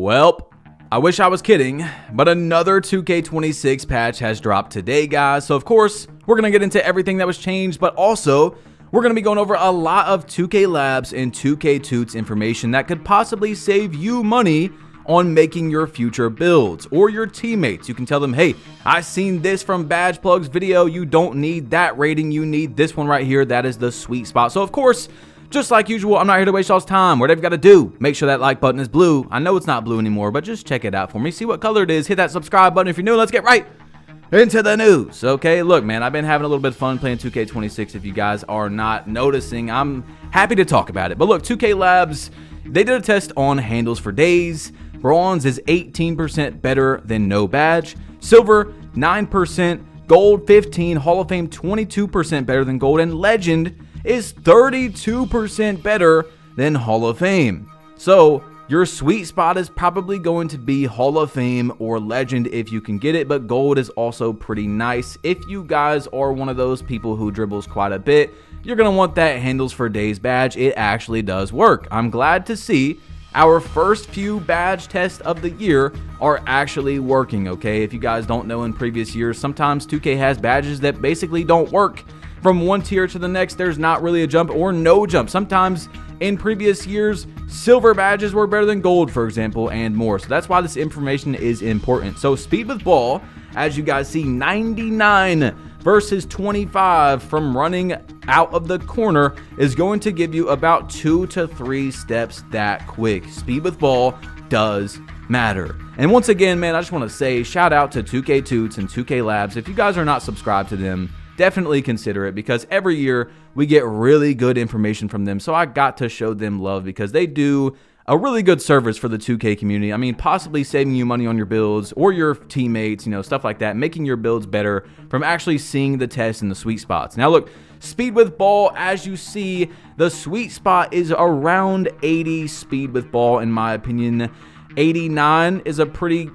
Well, I wish I was kidding, but another 2K26 patch has dropped today, guys. So, of course, we're going to get into everything that was changed, but also we're going to be going over a lot of 2K Labs and 2K Toots information that could possibly save you money on making your future builds, or your teammates. You can tell them, hey, I seen this from Badge Plug's video. You don't need that rating. You need this one right here. That is the sweet spot. So, of course, just like usual, I'm not here to waste y'all's time. Whatever you got to do, make sure that like button is blue. I know it's not blue anymore, but just check it out for me. See what color it is. Hit that subscribe button if you're new. Let's get right into the news. Okay, look, man, I've been having a little bit of fun playing 2K26. If you guys are not noticing, I'm happy to talk about it. But look, 2K Labs, they did a test on handles for days. Bronze is 18% better than no badge. Silver, 9%. Gold, 15%. Hall of Fame, 22% better than gold. And Legend is 32% better than Hall of Fame. So your sweet spot is probably going to be Hall of Fame or Legend if you can get it, but gold is also pretty nice. If you guys are one of those people who dribbles quite a bit, you're going to want that handles for days badge. It actually does work. I'm glad to see our first few badge tests of the year are actually working, okay? If you guys don't know, in previous years, sometimes 2K has badges that basically don't work. From one tier to the next, there's not really a jump or no jump. Sometimes in previous years, silver badges were better than gold, for example, and more. So that's why this information is important. So speed with ball, as you guys see, 99 versus 25 from running out of the corner is going to give you about 2 to 3 steps that quick. Speed with ball does matter. And once again, man, I just want to say shout out to 2K Toots and 2K Labs. If you guys are not subscribed to them, definitely consider it, because every year we get really good information from them. So I got to show them love because they do a really good service for the 2K community. I mean, possibly saving you money on your builds or your teammates, you know, stuff like that, making your builds better from actually seeing the tests and the sweet spots. Now look, speed with ball, as you see, the sweet spot is around 80 speed with ball, in my opinion. 89 is a pretty,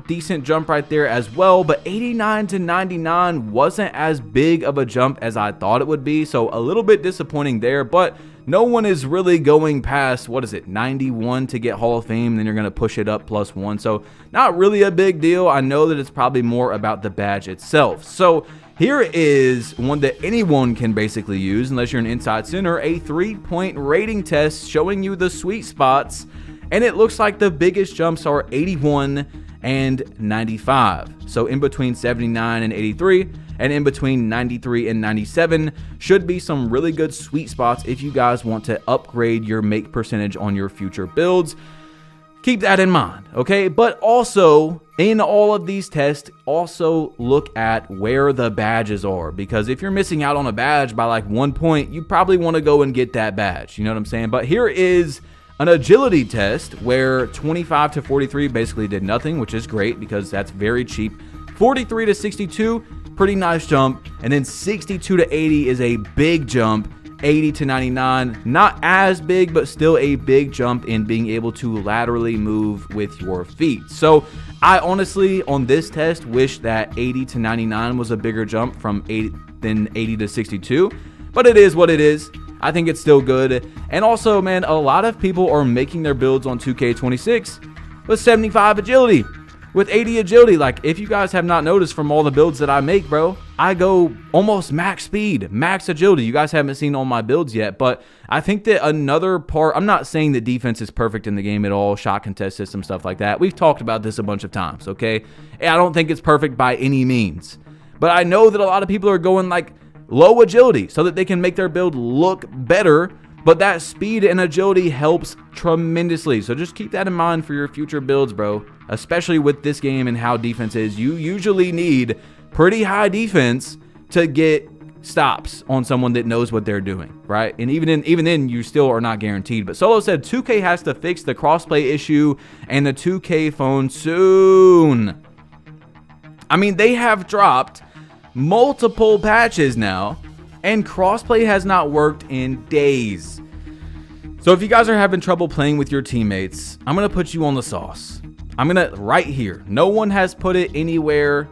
decent jump right there as well, but 89 to 99 wasn't as big of a jump as I thought it would be, so a little bit disappointing there, but no one is really going past, 91 to get Hall of Fame, then you're going to push it up +1, so not really a big deal. I know that it's probably more about the badge itself. So here is one that anyone can basically use, unless you're an inside center, a 3-point rating test showing you the sweet spots. And it looks like the biggest jumps are 81 and 95. So in between 79 and 83, and in between 93 and 97 should be some really good sweet spots if you guys want to upgrade your make percentage on your future builds. Keep that in mind, okay? But also, in all of these tests, also look at where the badges are, because if you're missing out on a badge by like 1 point, you probably want to go and get that badge. You know what I'm saying? But here is an agility test where 25 to 43 basically did nothing, which is great because that's very cheap. 43 to 62, pretty nice jump. And then 62 to 80 is a big jump. 80 to 99, not as big, but still a big jump in being able to laterally move with your feet. So I honestly, on this test, wish that 80 to 99 was a bigger jump from 80 than 80 to 62, but it is what it is. I think it's still good. And also, man, a lot of people are making their builds on 2K26 with 75 agility, with 80 agility. Like, if you guys have not noticed from all the builds that I make, bro, I go almost max speed, max agility. You guys haven't seen all my builds yet, but I think that another part, I'm not saying that defense is perfect in the game at all, shot contest system, stuff like that. We've talked about this a bunch of times, okay? I don't think it's perfect by any means, but I know that a lot of people are going like low agility so that they can make their build look better, but that speed and agility helps tremendously. So just keep that in mind for your future builds, bro, especially with this game and how defense is. You usually need pretty high defense to get stops on someone that knows what they're doing, right? And even then, you still are not guaranteed. But Solo said 2K has to fix the crossplay issue and the 2K phone soon. I mean, they have dropped multiple patches now, and crossplay has not worked in days. So if you guys are having trouble playing with your teammates, I'm gonna put you on the sauce. I'm gonna right here. No one has put it anywhere.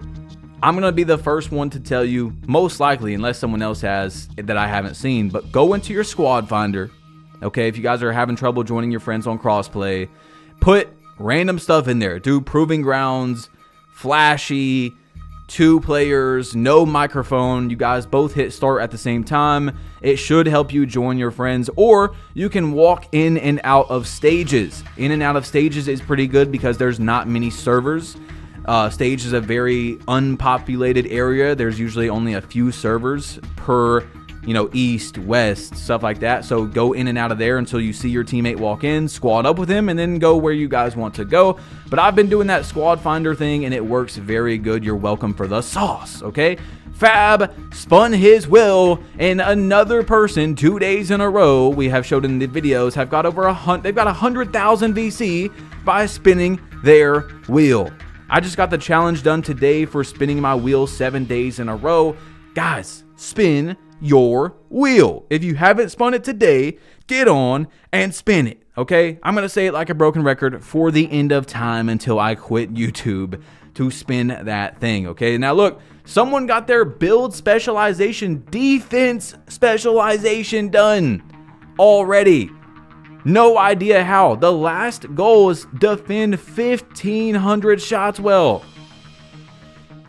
I'm gonna be the first one to tell you, most likely, unless someone else has that I haven't seen, but go into your squad finder. Okay, if you guys are having trouble joining your friends on crossplay, put random stuff in there. Do proving grounds, flashy, 2 players, no microphone. You guys both hit start at the same time. It should help you join your friends, or you can walk in and out of stages. In and out of stages is pretty good because there's not many servers. Stage is a very unpopulated area. There's usually only a few servers per, east, west, stuff like that. So go in and out of there until you see your teammate walk in, squad up with him, and then go where you guys want to go. But I've been doing that squad finder thing, and it works very good. You're welcome for the sauce, okay? Fab spun his wheel, and another person 2 days in a row, we have showed in the videos, have got over they've got 100,000 VC by spinning their wheel. I just got the challenge done today for spinning my wheel 7 days in a row. Guys, spin your wheel. If you haven't spun it today, get on and spin it, okay? I'm going to say it like a broken record for the end of time until I quit YouTube to spin that thing, okay? Now look, someone got their build specialization, defense specialization done already. No idea how. The last goal is defend 1,500 shots well.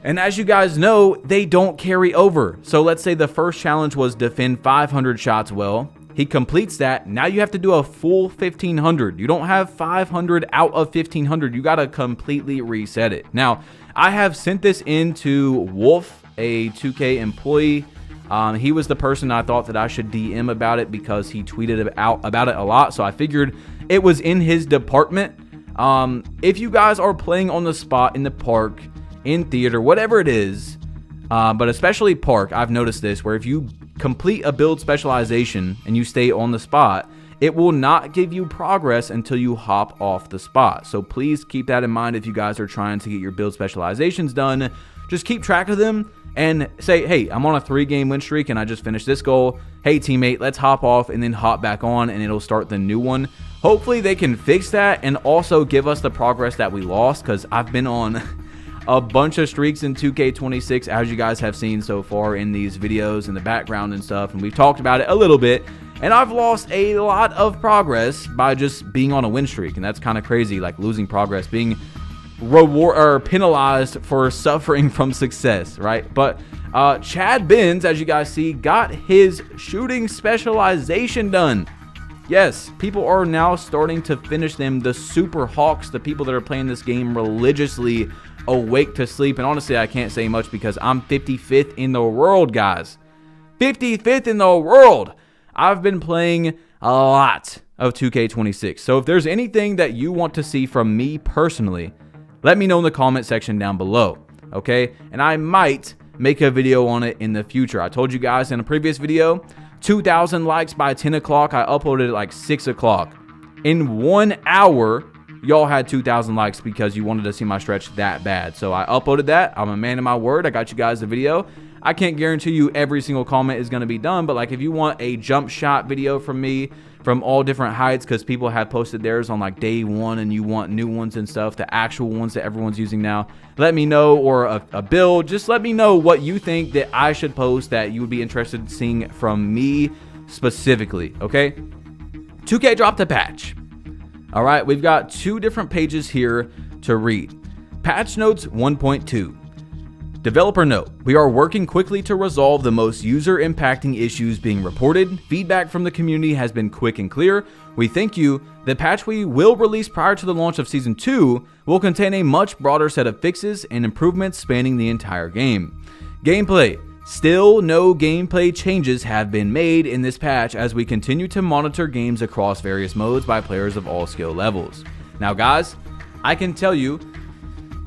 And as you guys know, they don't carry over. So let's say the first challenge was defend 500 shots well. He completes that. Now you have to do a full 1,500. You don't have 500 out of 1,500. You got to completely reset it. Now, I have sent this in to Wolf, a 2K employee. He was the person I thought that I should DM about it because he tweeted about it a lot. So I figured it was in his department. If you guys are playing on the spot in the park, in theater, whatever it is, but especially park, I've noticed this, where if you complete a build specialization and you stay on the spot, it will not give you progress until you hop off the spot. So please keep that in mind if you guys are trying to get your build specializations done. Just keep track of them and say, hey, I'm on a 3-game win streak and I just finished this goal. Hey, teammate, let's hop off and then hop back on, and it'll start the new one. Hopefully they can fix that and also give us the progress that we lost, because I've been on a bunch of streaks in 2K26, as you guys have seen so far in these videos in the background and stuff, and we've talked about it a little bit, and I've lost a lot of progress by just being on a win streak, and that's kind of crazy, like losing progress, being penalized for suffering from success, right? But Chad Benz, as you guys see, got his shooting specialization done. Yes, people are now starting to finish them. The Super Hawks, the people that are playing this game religiously, awake to sleep. And honestly, I can't say much because I'm 55th in the world, guys. 55th in the world. I've been playing a lot of 2K26. So if there's anything that you want to see from me personally, let me know in the comment section down below, okay? And I might make a video on it in the future. I told you guys in a previous video, 2,000 likes by 10 o'clock. I uploaded it like 6 o'clock. In 1 hour, y'all had 2,000 likes because you wanted to see my stretch that bad. So I uploaded that. I'm a man of my word. I got you guys the video. I can't guarantee you every single comment is going to be done, but like if you want a jump shot video from me from all different heights, because people have posted theirs on like day 1 and you want new ones and stuff, the actual ones that everyone's using now, let me know. Or a build, just let me know what you think that I should post that you would be interested in seeing from me specifically, okay? 2K dropped a patch. All right, we've got 2 different pages here to read. Patch Notes 1.2. Developer note, we are working quickly to resolve the most user-impacting issues being reported. Feedback from the community has been quick and clear. We thank you. The patch we will release prior to the launch of Season 2 will contain a much broader set of fixes and improvements spanning the entire game. Gameplay. Still, no gameplay changes have been made in this patch as we continue to monitor games across various modes by players of all skill levels. Now guys, I can tell you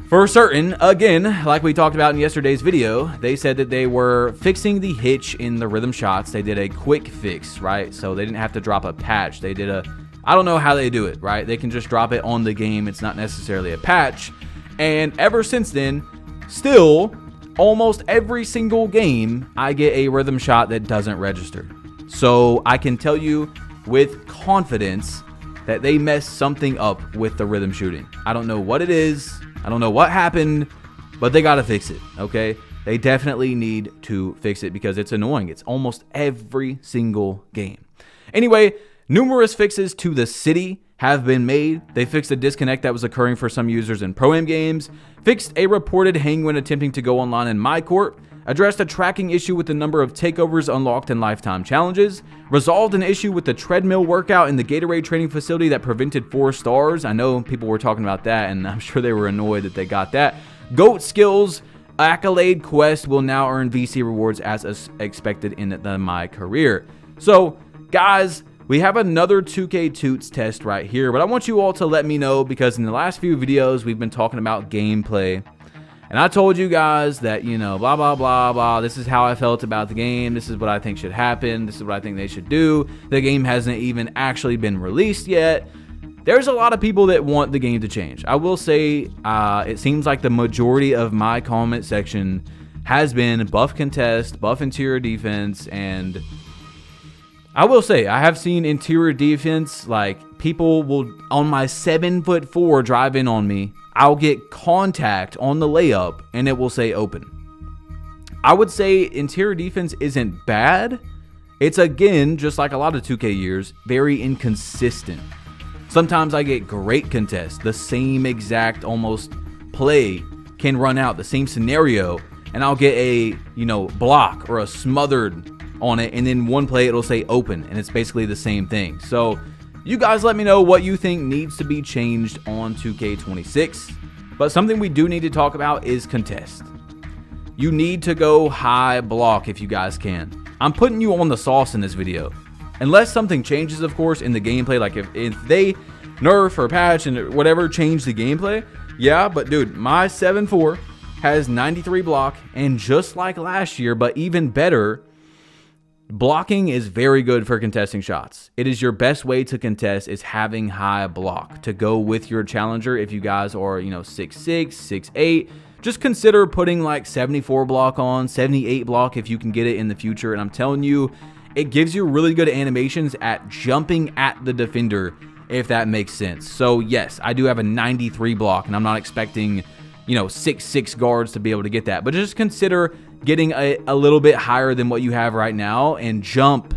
for certain, again, like we talked about in yesterday's video, they said that they were fixing the hitch in the rhythm shots. They did a quick fix, right? So they didn't have to drop a patch. They did I don't know how they do it, right? They can just drop it on the game. It's not necessarily a patch. And ever since then, still, almost every single game, I get a rhythm shot that doesn't register. So I can tell you with confidence that they messed something up with the rhythm shooting. I don't know what it is. I don't know what happened, but they got to fix it, okay? They definitely need to fix it because it's annoying. It's almost every single game. Anyway, numerous fixes to the city have been made. They fixed a disconnect that was occurring for some users in Pro-Am games, fixed a reported hang when attempting to go online in MyCourt, addressed a tracking issue with the number of takeovers unlocked in lifetime challenges, resolved an issue with the treadmill workout in the Gatorade training facility that prevented 4 stars. I know people were talking about that, and I'm sure they were annoyed that they got that. GOAT skills accolade quest will now earn VC rewards as expected in my career. So, guys, we have another 2K Toots test right here, but I want you all to let me know, because in the last few videos, we've been talking about gameplay. And I told you guys that, you know, blah, blah, blah, blah. This is how I felt about the game. This is what I think should happen. This is what I think they should do. The game hasn't even actually been released yet. There's a lot of people that want the game to change. I will say it seems like the majority of my comment section has been buff contest, buff interior defense, and I will say, I have seen interior defense, like, people will, on my 7'4" drive in on me, I'll get contact on the layup, and it will say open. I would say interior defense isn't bad. It's, again, just like a lot of 2K years, very inconsistent. Sometimes I get great contests. The same exact, almost, play can run out, the same scenario, and I'll get a, you know, block or a smothered on it, and then one play it'll say open, and it's basically the same thing. So you guys let me know what you think needs to be changed on 2K26. But something we do need to talk about is contest. You need to go high block if you guys can. I'm putting you on the sauce in this video. Unless something changes, of course, in the gameplay, like if they nerf or patch and whatever change the gameplay, yeah, but dude, my 7'4" has 93 block, and just like last year, but even better, blocking is very good for contesting shots. It is your best way to contest, is having high block to go with your challenger. If you guys are, you know, 6'6", 6'8", just consider putting like 74 block on, 78 block if you can get it in the future. And I'm telling you, it gives you really good animations at jumping at the defender, if that makes sense. So yes, I do have a 93 block, and I'm not expecting, you know, 6'6" guards to be able to get that. But just consider getting a little bit higher than what you have right now, and jump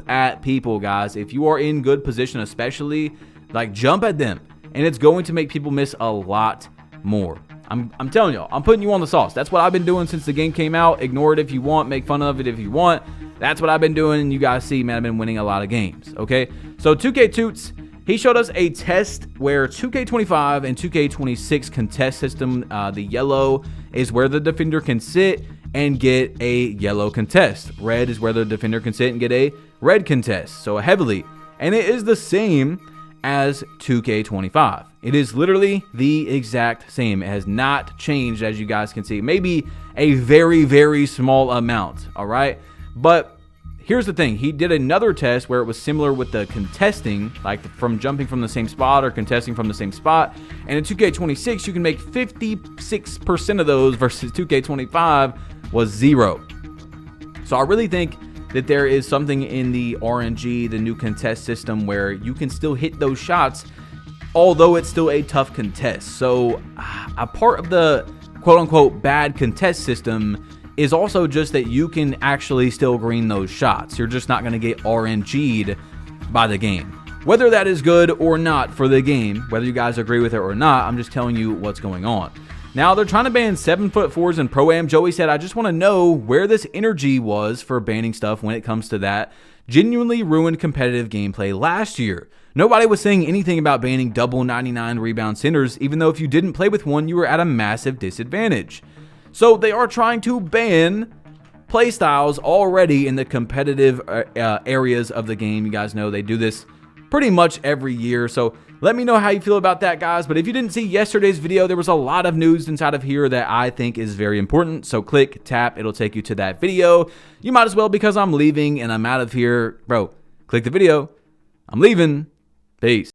at people, guys. If you are in good position, especially, like, jump at them, and it's going to make people miss a lot more. I'm telling y'all, I'm putting you on the sauce. That's what I've been doing since the game came out. Ignore it if you want, make fun of it if you want. That's what I've been doing, and you guys see, man, I've been winning a lot of games, okay? So 2K Toots, he showed us a test where 2K25 and 2K26 contest system, the yellow is where the defender can sit and get a yellow contest. Red is where the defender can sit and get a red contest, so heavily. And it is the same as 2K25. It is literally the exact same. It has not changed, as you guys can see. Maybe a very, very small amount, all right? But here's the thing. He did another test where it was similar with the contesting, like from jumping from the same spot or contesting from the same spot. And in 2K26, you can make 56% of those, versus 2K25 was 0. So I really think that there is something in the RNG, the new contest system, where you can still hit those shots, although it's still a tough contest. So a part of the quote-unquote bad contest system is also just that you can actually still green those shots. You're just not going to get RNG'd by the game. Whether that is good or not for the game, whether you guys agree with it or not, I'm just telling you what's going on. Now, they're trying to ban 7'4" in Pro-Am. Joey said, I just want to know where this energy was for banning stuff when it comes to that. Genuinely ruined competitive gameplay last year. Nobody was saying anything about banning double 99 rebound centers, even though if you didn't play with one, you were at a massive disadvantage. So they are trying to ban playstyles already in the competitive areas of the game. You guys know they do this pretty much every year. So let me know how you feel about that, guys. But if you didn't see yesterday's video, there was a lot of news inside of here that I think is very important. So click, tap, it'll take you to that video. You might as well, because I'm leaving and I'm out of here. Bro, click the video. I'm leaving. Peace.